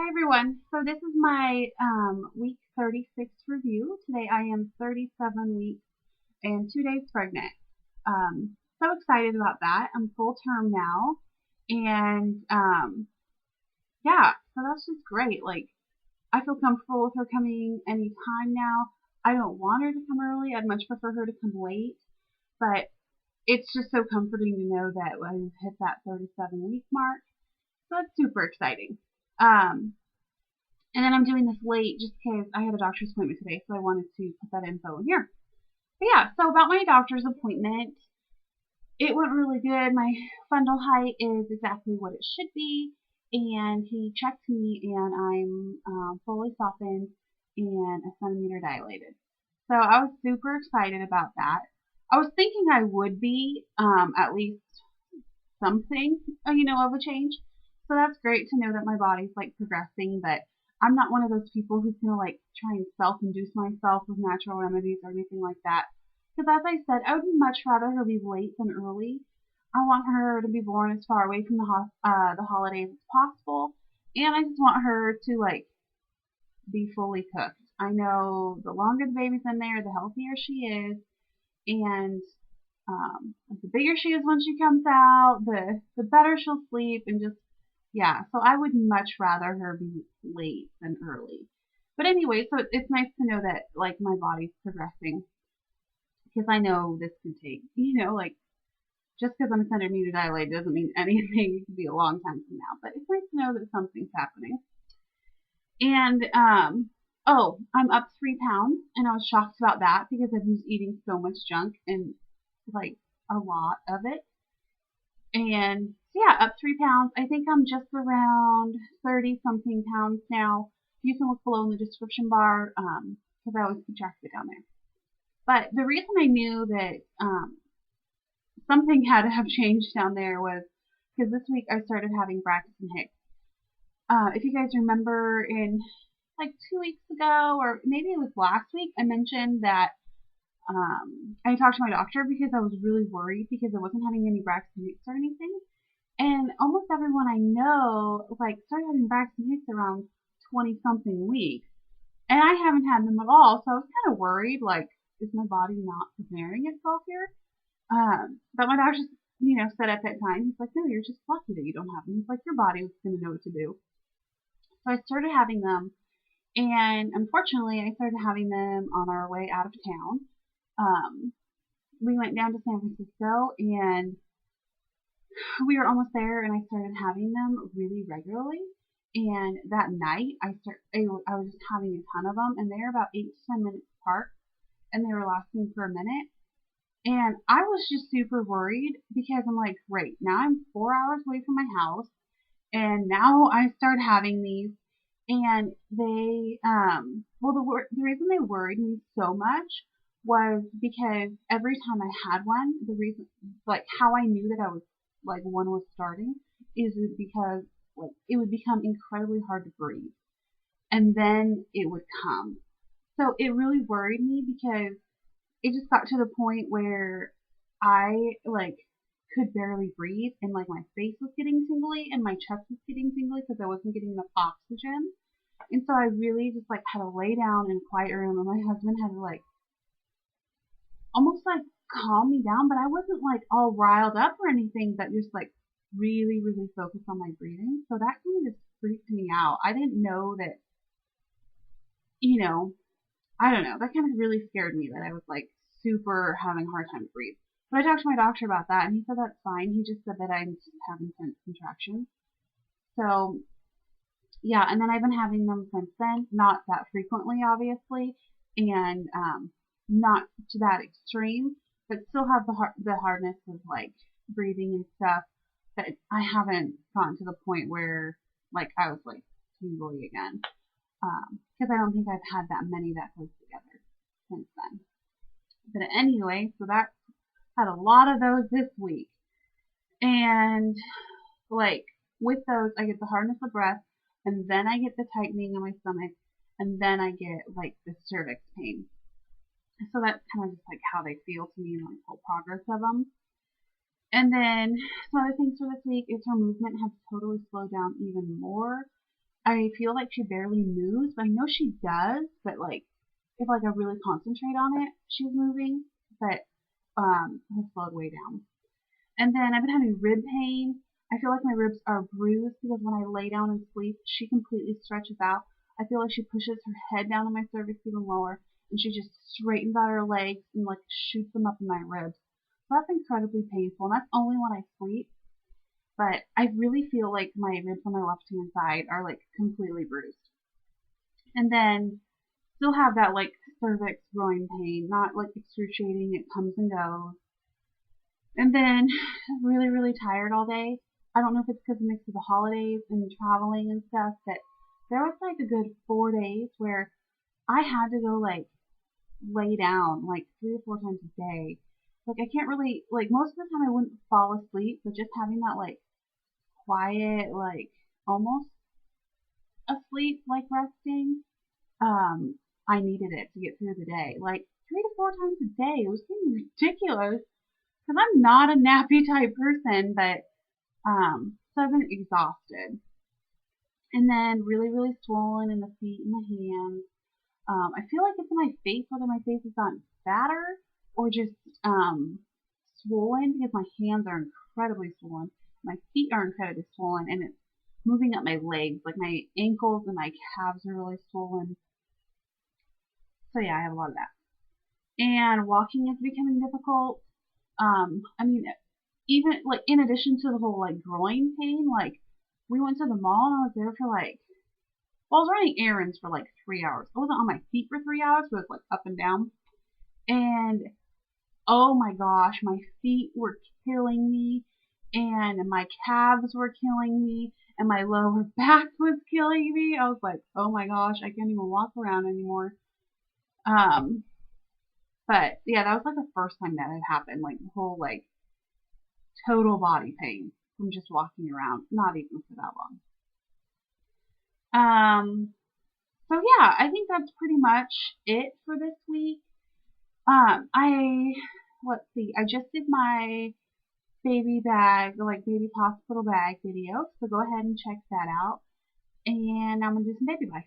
Hi everyone. So this is my week 36 review. Today I am 37 weeks and 2 days pregnant. So excited about that. I'm full term now, and yeah, so that's just great. Like I feel comfortable with her coming anytime now. I don't want her to come early. I'd much prefer her to come late, but it's just so comforting to know that we've hit that 37-week mark. So it's super exciting. Um, And then I'm doing this late just because I had a doctor's appointment today, so I wanted to put that info in here. But yeah, so about my doctor's appointment, it went really good. My fundal height is exactly what it should be, and he checked me, and I'm fully softened and a centimeter dilated. So I was super excited about that. I was thinking I would be at least something, of a change. So that's great to know that my body's like progressing, but I'm not one of those people who's gonna like try and self-induce myself with natural remedies or anything like that. Because as I said, I would much rather her be late than early. I want her to be born as far away from the holidays as possible, and I just want her to like be fully cooked. I know the longer the baby's in there, the healthier she is, and the bigger she is when she comes out, the better she'll sleep, and just yeah. So I would much rather her be late than early. But anyway, so it's nice to know that like my body's progressing because I know this could take, like just because I'm centimeter dilated doesn't mean anything. It could be a long time from now, but it's nice to know that something's happening. And oh, I'm up 3 pounds, and I was shocked about that because I've been eating so much junk and like a lot of it. And so yeah, up 3 pounds. I think I'm just around 30 something pounds now. You can look below in the description bar because I always keep track of it down there. But the reason I knew that something had to have changed down there was because this week I started having Braxton Hicks. If you guys remember in like 2 weeks ago, or maybe it was last week, I mentioned that I talked to my doctor because I was really worried because I wasn't having any Braxton Hicks or anything. And almost everyone I know like started having Braxton Hicks around 20 something weeks. And I haven't had them at all, so I was kind of worried, like, is my body not preparing itself here? But my doctor, said at that time, he's like, no, you're just lucky that you don't have them. He's like, your body was going to know what to do. So I started having them, and unfortunately, I started having them on our way out of town. Um, we went down to San Francisco, and we were almost there, and I started having them really regularly. And that night, I was just having a ton of them, and they're about 8 to 10 minutes apart, and they were lasting for a minute. And I was just super worried because I'm like, great, now I'm 4 hours away from my house, and now I start having these, and they, well, the reason they worried me so much was because every time I had one, the reason, like, how I knew that I was, like, one was starting is because, like, it would become incredibly hard to breathe, and then it would come. So it really worried me because it just got to the point where I like could barely breathe, and like my face was getting tingly and my chest was getting tingly because I wasn't getting enough oxygen. And so I really just like had to lay down in a quiet room, and my husband had to like almost like calm me down, but I wasn't like all riled up or anything, but just like really, really focused on my breathing. So that kind of just freaked me out. I didn't know that, you know, I don't know. That kind of really scared me that I was like super having a hard time to breathe. But I talked to my doctor about that, and he said that's fine. He just said that I'm just having tense contractions. So yeah, and then I've been having them since then, not that frequently, obviously, and not to that extreme, but still have the hardness of like breathing and stuff. But I haven't gotten to the point where like I was like tingly again, because I don't think I've had that many that close together since then. But anyway, so that had a lot of those this week. And like with those, I get the hardness of breath, and then I get the tightening in my stomach, and then I get like the cervix pain. So that's kind of just like how they feel to me in like whole progress of them. And then some other things for this week is her movement has totally slowed down even more. I feel like she barely moves, but I know she does, but like if like I really concentrate on it, she's moving, but has slowed way down. And then I've been having rib pain. I feel like my ribs are bruised because when I lay down and sleep, she completely stretches out. I feel like she pushes her head down on my cervix even lower, and she just straightens out her legs and like shoots them up in my ribs. So that's incredibly painful, and that's only when I sleep. But I really feel like my ribs on my left hand side are like completely bruised. And then still have that like cervix groin pain, not like excruciating, it comes and goes. And then really, really tired all day. I don't know if it's because of mix of the holidays and traveling and stuff, but there was like a good 4 days where I had to go like lay down like 3 or 4 times a day. Like I can't really like most of the time I wouldn't fall asleep, but just having that like quiet, like almost asleep, like resting, um, I needed it to get through the day. Like 3 to 4 times a day. It was getting ridiculous because I'm not a nappy type person, but so I've been exhausted. And then really, really swollen in the feet and the hands. I feel like it's in my face, whether my face has gotten fatter or just swollen because my hands are incredibly swollen. My feet are incredibly swollen, and it's moving up my legs. Like my ankles and my calves are really swollen. So yeah, I have a lot of that. And walking is becoming difficult. I mean, even like in addition to the whole like groin pain, like we went to the mall and I was there for like, well, I was running errands for like 3 hours. I wasn't on my feet for 3 hours, but it was like up and down. And oh my gosh, my feet were killing me, and my calves were killing me, and my lower back was killing me. I was like, oh my gosh, I can't even walk around anymore. Um, but yeah, that was like the first time that had happened. Like the whole like total body pain from just walking around, not even for that long. Um, so yeah, I think that's pretty much it for this week. I let's see, I just did my baby bag, like baby hospital bag video, so go ahead and check that out. And I'm gonna do some baby life.